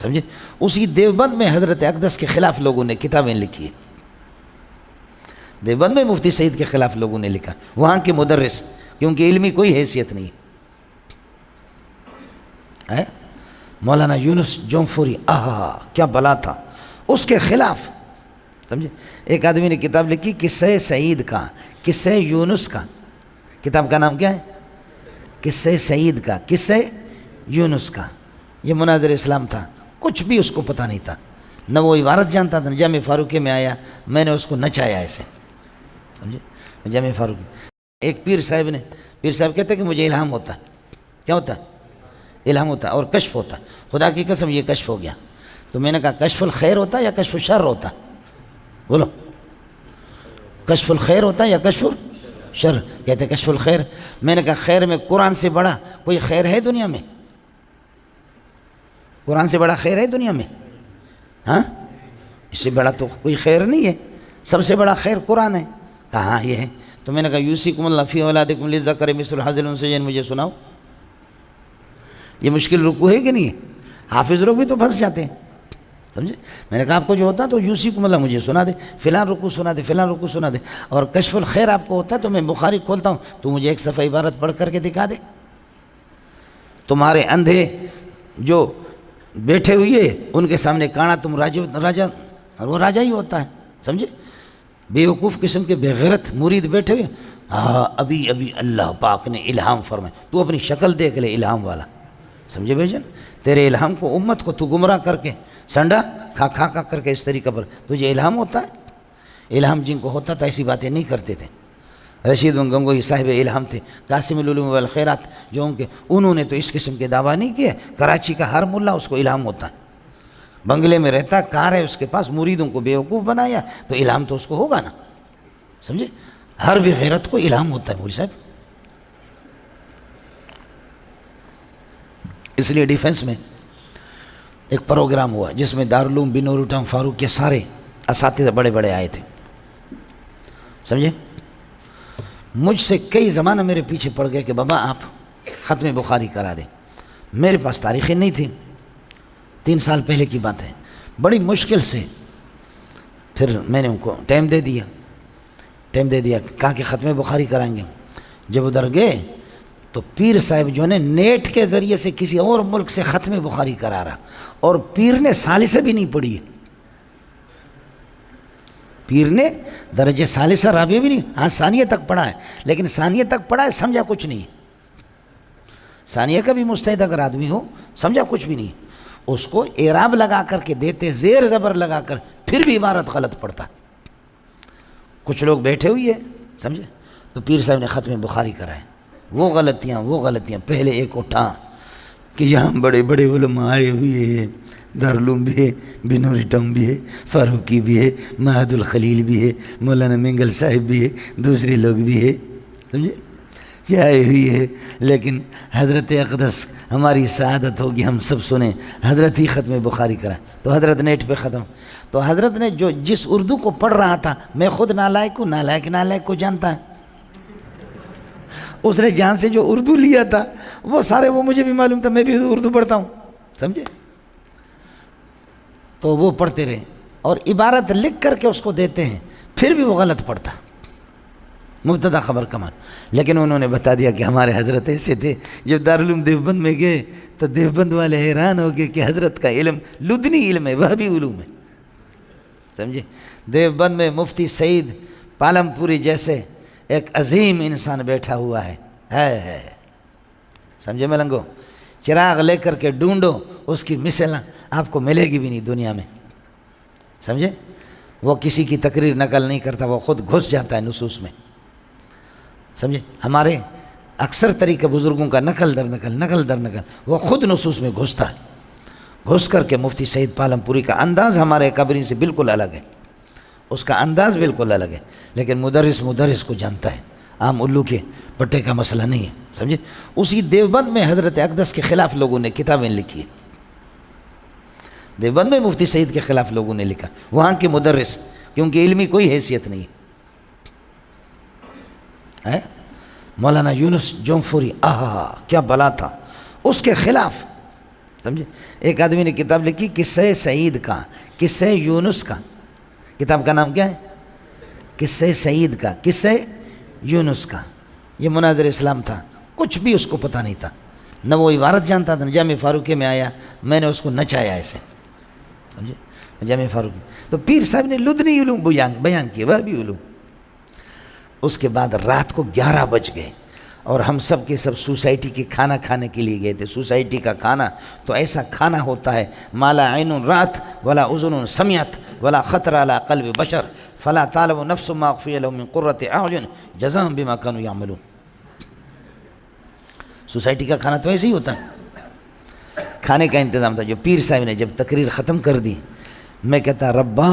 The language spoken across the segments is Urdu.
سمجھے؟ اسی دیوبند میں حضرت اقدس کے خلاف لوگوں نے کتابیں لکھی ہیں، دیوبند میں مفتی سعید کے خلاف لوگوں نے لکھا، وہاں کے مدرس، کیونکہ علمی کوئی حیثیت نہیں ہے۔ مولانا یونس جونفوری، کیا بلا تھا اس کے خلاف، سمجھے؟ ایک آدمی نے کتاب لکھی قصہ سعید کا، قصہ یونس کا، کتاب کا نام کیا ہے؟ قصہ سعید کا، قصہ یونس کا۔ یہ مناظر اسلام تھا، کچھ بھی اس کو پتہ نہیں تھا، نہ وہ عبارت جانتا تھا۔ جامع فاروقی میں آیا، میں نے اس کو نچایا ایسے، سمجھے؟ جامع فاروقی ایک پیر صاحب کہتے کہ مجھے الہام ہوتا ہے۔ کیا ہوتا ہے؟ الہام ہوتا ہے اور کشف ہوتا ہے۔ خدا کی قسم یہ کشف ہو گیا۔ تو میں نے کہا کشف الخیر ہوتا ہے یا کشف الشر ہوتا ہے؟ بولو، کشف الخیر ہوتا ہے یا کشف الشر؟ کہتے کشف الخیر۔ میں نے کہا خیر میں قرآن سے بڑا کوئی خیر ہے دنیا میں؟ قرآن سے بڑا خیر ہے دنیا میں؟ ہاں، اس سے بڑا تو کوئی خیر نہیں ہے، سب سے بڑا خیر قرآن ہے۔ کہاں یہ ہے؟ تو میں نے کہا یوصیکم اللہ فی اولادکم للذکر مثل حظ الانثیین، مجھے سناؤ۔ یہ مشکل رکوع ہے کہ نہیں ہے؟ حافظ لوگ بھی تو پھنس جاتے ہیں، سمجھے؟ میں نے کہا آپ کو جو ہوتا ہے تو یوصیکم اللہ مجھے سنا دے، فلاں رکوع سنا دے، فلاں رکوع سنا دے۔ اور کشف الخیر آپ کو ہوتا ہے تو میں بخاری کھولتا ہوں تو مجھے ایک صفحہ عبارت پڑھ کر کے دکھا دے۔ تمہارے اندھے جو بیٹھے ہوئے ان کے سامنے کانا تم راجہ، اور وہ راجہ ہی ہوتا ہے، سمجھے؟ بے وقوف قسم کے بے غیرت مرید بیٹھے ہوئے، ابھی اللہ پاک نے الہام فرمایا، تو اپنی شکل دیکھ لے الہام والا، سمجھے بھیجن؟ تیرے الہام کو امت کو تو گمراہ کر کے سنڈا کھا کر کے اس طریقے پر تجھے الہام ہوتا ہے؟ الہام جن کو ہوتا تھا ایسی باتیں نہیں کرتے تھے۔ رشید بن گنگوہی صاحب الہام تھے، قاسم العلوم والخیرات جو انہوں نے تو اس قسم کے دعویٰ نہیں کیے۔ کراچی کا ہر ملا اس کو الہام ہوتا ہے، بنگلے میں رہتا، کار ہے اس کے پاس، مریدوں کو بیوقوف بنایا تو الہام تو اس کو ہوگا نا، سمجھے؟ ہر بھی غیرت کو الہام ہوتا ہے مولوی صاحب۔ اس لیے ڈیفنس میں ایک پروگرام ہوا جس میں دارالعلوم بنور الٹم فاروق کے سارے اساتذہ بڑے بڑے آئے تھے، سمجھے؟ مجھ سے کئی زمانہ میرے پیچھے پڑ گئے کہ بابا آپ ختم بخاری کرا دیں۔ میرے پاس تاریخیں نہیں تھیں، 3 سال پہلے کی بات ہے، بڑی مشکل سے پھر میں نے ان کو ٹائم دے دیا، کہا کہ ختم بخاری کرائیں گے۔ جب ادھر گئے تو پیر صاحب جو نے نیٹ کے ذریعے سے کسی اور ملک سے ختم بخاری کرا رہا، اور پیر نے ثالثہ بھی نہیں پڑھی ہے، پیر نے درجہ ثالثہ رابعہ بھی نہیں، ہاں ثانیہ تک پڑھا ہے، لیکن ثانیہ تک پڑھا ہے سمجھا کچھ نہیں، ثانیہ کا بھی مستعد اگر آدمی ہو سمجھا کچھ بھی نہیں، اس کو اعراب لگا کر کے دیتے، زیر زبر لگا کر، پھر بھی عبارت غلط پڑتا۔ کچھ لوگ بیٹھے ہوئے ہیں، سمجھے؟ تو پیر صاحب نے ختم بخاری کرائے، وہ غلطیاں پہلے ایک اٹھا کہ یہاں بڑے بڑے علماء آئے ہوئے ہیں، دارالعلوم بھی ہے، بنور الٹم بھی ہے، فاروقی بھی ہے، معہد الخلیل بھی ہے، مولانا منگل صاحب بھی ہے، دوسرے لوگ بھی ہے، سمجھے؟ یہ آئے ہوئی ہے، لیکن حضرت اقدس ہماری سعادت ہوگی ہم سب سنیں، حضرت ہی ختم بخاری کرائے، تو حضرت نیٹ پہ ختم۔ تو حضرت نے جس اردو کو پڑھ رہا تھا، میں خود نالائق ہوں، نالائق کو جانتا ہے، اس نے جہاں سے جو اردو لیا تھا وہ سارے، وہ مجھے بھی معلوم تھا، میں بھی اردو پڑھتا ہوں، سمجھے؟ تو وہ پڑھتے رہے اور عبارت لکھ کر کے اس کو دیتے ہیں، پھر بھی وہ غلط پڑھتا، مبتدا خبر کمال۔ لیکن انہوں نے بتا دیا کہ ہمارے حضرت ایسے تھے۔ جب دارالعلوم دیوبند میں گئے تو دیوبند والے حیران ہو گئے کہ حضرت کا علم لدنی علم ہے، وہابی علوم ہے، سمجھے؟ دیوبند میں مفتی سعید پالم پوری جیسے ایک عظیم انسان بیٹھا ہوا ہے، سمجھے ملنگو؟ چراغ لے کر کے ڈھونڈو، اس کی مثل آپ کو ملے گی بھی نہیں دنیا میں، سمجھے؟ وہ کسی کی تقریر نقل نہیں کرتا، وہ خود گھس جاتا ہے نصوص میں، سمجھے؟ ہمارے اکثر طریقے بزرگوں کا نقل در نقل، وہ خود نصوص میں گھستا ہے، گھس کر کے مفتی سعید پالم پوری کا انداز ہمارے قبری سے بالکل الگ ہے، اس کا انداز بالکل الگ ہے، لیکن مدرس کو جانتا ہے، عام الو کے پٹے کا مسئلہ نہیں ہے، سمجھے؟ اسی دیوبند میں حضرت اقدس کے خلاف لوگوں نے کتابیں لکھی ہیں، دیوبند میں مفتی سعید کے خلاف لوگوں نے لکھا، وہاں کے مدرس، کیونکہ علمی کوئی حیثیت نہیں ہے۔ مولانا یونس جونفوری، کیا بلا تھا اس کے خلاف، سمجھے. ایک آدمی نے کتاب لکھی قصہ سعید کا، قصہ یونس کا. کتاب کا نام کیا ہے؟ قصہ سعید کا، قصہ یونس کا. یہ مناظر اسلام تھا، کچھ بھی اس کو پتہ نہیں تھا، نہ وہ عبارت جانتا تھا. جامع فاروقی میں آیا، میں نے اس کو نچایا ایسے، سمجھے. جامع فاروقی تو پیر صاحب نے لدنی علوم بیان کیے، وہ بھی علوم. اس کے بعد رات کو 11 بج گئے اور ہم سب کے سب سوسائٹی کے کھانا کھانے کے لیے گئے تھے. سوسائٹی کا کھانا تو ایسا کھانا ہوتا ہے، مالا عین رات ولا اذن سمعت ولا خطر علی قلب بشر فلا تعلم نفس ما اخفی لهم من قرۃ اعین جزاء بما كانوا يعملون. سوسائٹی کا کھانا تو ایسے ہی ہوتا ہے. کھانے کا انتظام تھا. جو پیر صاحب نے جب تقریر ختم کر دی، میں کہتا ربا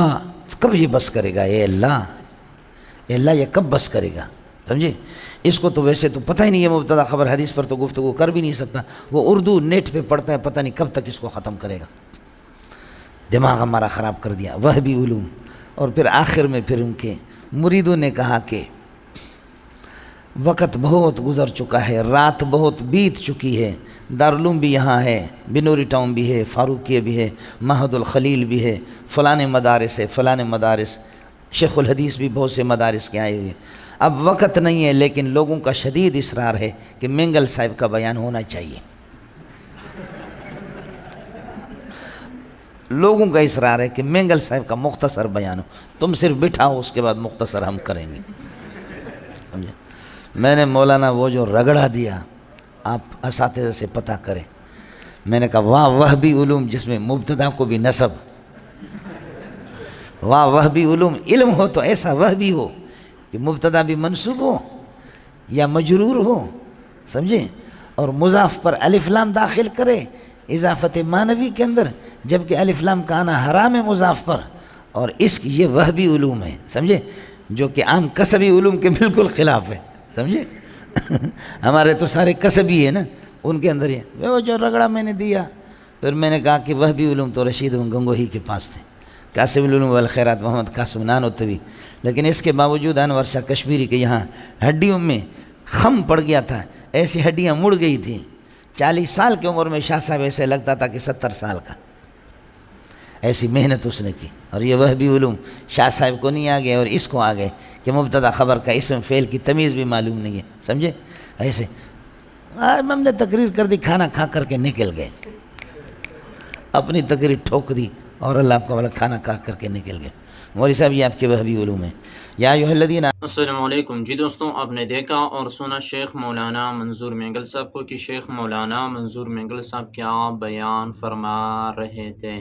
کب یہ بس کرے گا، اے اللہ یہ کب بس کرے گا. سمجھے. اس کو تو ویسے تو پتہ ہی نہیں ہے، مبتدا خبر حدیث پر تو گفتگو کر بھی نہیں سکتا. وہ اردو نیٹ پہ پڑھتا ہے، پتہ نہیں کب تک اس کو ختم کرے گا. دماغ ہمارا خراب کر دیا. وہ بھی علوم. اور پھر آخر میں پھر ان کے مریدوں نے کہا کہ وقت بہت گزر چکا ہے، رات بہت بیت چکی ہے، دارالعلوم بھی یہاں ہے، بنوری ٹاؤن بھی ہے، فاروقیہ بھی ہے، معہد الخلیل بھی ہے، فلاں مدارس ہے، فلاں مدارس، شیخ الحدیث بھی بہت سے مدارس کے آئے ہوئے. اب وقت نہیں ہے، لیکن لوگوں کا شدید اصرار ہے کہ مینگل صاحب کا بیان ہونا چاہیے. لوگوں کا اصرار ہے کہ مینگل صاحب کا مختصر بیان ہو. تم صرف بٹھاؤ، اس کے بعد مختصر ہم کریں گے. سمجھے. میں نے مولانا وہ جو رگڑا دیا، آپ اساتذہ سے پتہ کریں. میں نے کہا واہ وہ بھی علوم جس میں مبتدا کو بھی نصب، واہ وہ بھی علوم. علم ہو تو ایسا وہ بھی ہو کہ مبتدا بھی منصوب ہو یا مجرور ہو، سمجھے، اور مضاف پر الف لام داخل کرے اضافت معنوی کے اندر، جبکہ الف لام کا آنا حرام ہے مضاف پر. اور اس کی یہ وہ بھی علوم ہے، سمجھے، جو کہ عام کسبی علوم کے بالکل خلاف ہے. سمجھے. ہمارے تو سارے کسبی ہیں نا، ان کے اندر یہ وہ جو رگڑا میں نے دیا. پھر میں نے کہا کہ وہ بھی علوم تو رشید گنگوہی کے پاس تھے، قاسم العلوم والخیرات محمد قاسم نانوتوی. لیکن اس کے باوجود انور شاہ کشمیری کے یہاں ہڈیوں میں خم پڑ گیا تھا، ایسی ہڈیاں مڑ گئی تھیں. 40 سال کی عمر میں شاہ صاحب ایسے لگتا تھا کہ 70 سال کا. ایسی محنت اس نے کی. اور یہ وہ بھی علوم شاہ صاحب کو نہیں آ گئے اور اس کو آ گئے کہ مبتدا خبر کا اسم فعل کی تمیز بھی معلوم نہیں ہے. سمجھے. ایسے ہم نے تقریر کر دی، کھانا کھا کر کے نکل گئے، اپنی تقریر ٹھوک دی اور اللہ آپ کا والا کھانا کھا کر کے نکل گئے. مولوی صاحب یہ آپ کے وہ بھی علوم ہیں. یا ایھا الذین. السلام علیکم. جی دوستوں، آپ نے دیکھا اور سنا شیخ مولانا منظور مینگل صاحب کو کہ شیخ مولانا منظور مینگل صاحب کیا بیان فرما رہے تھے.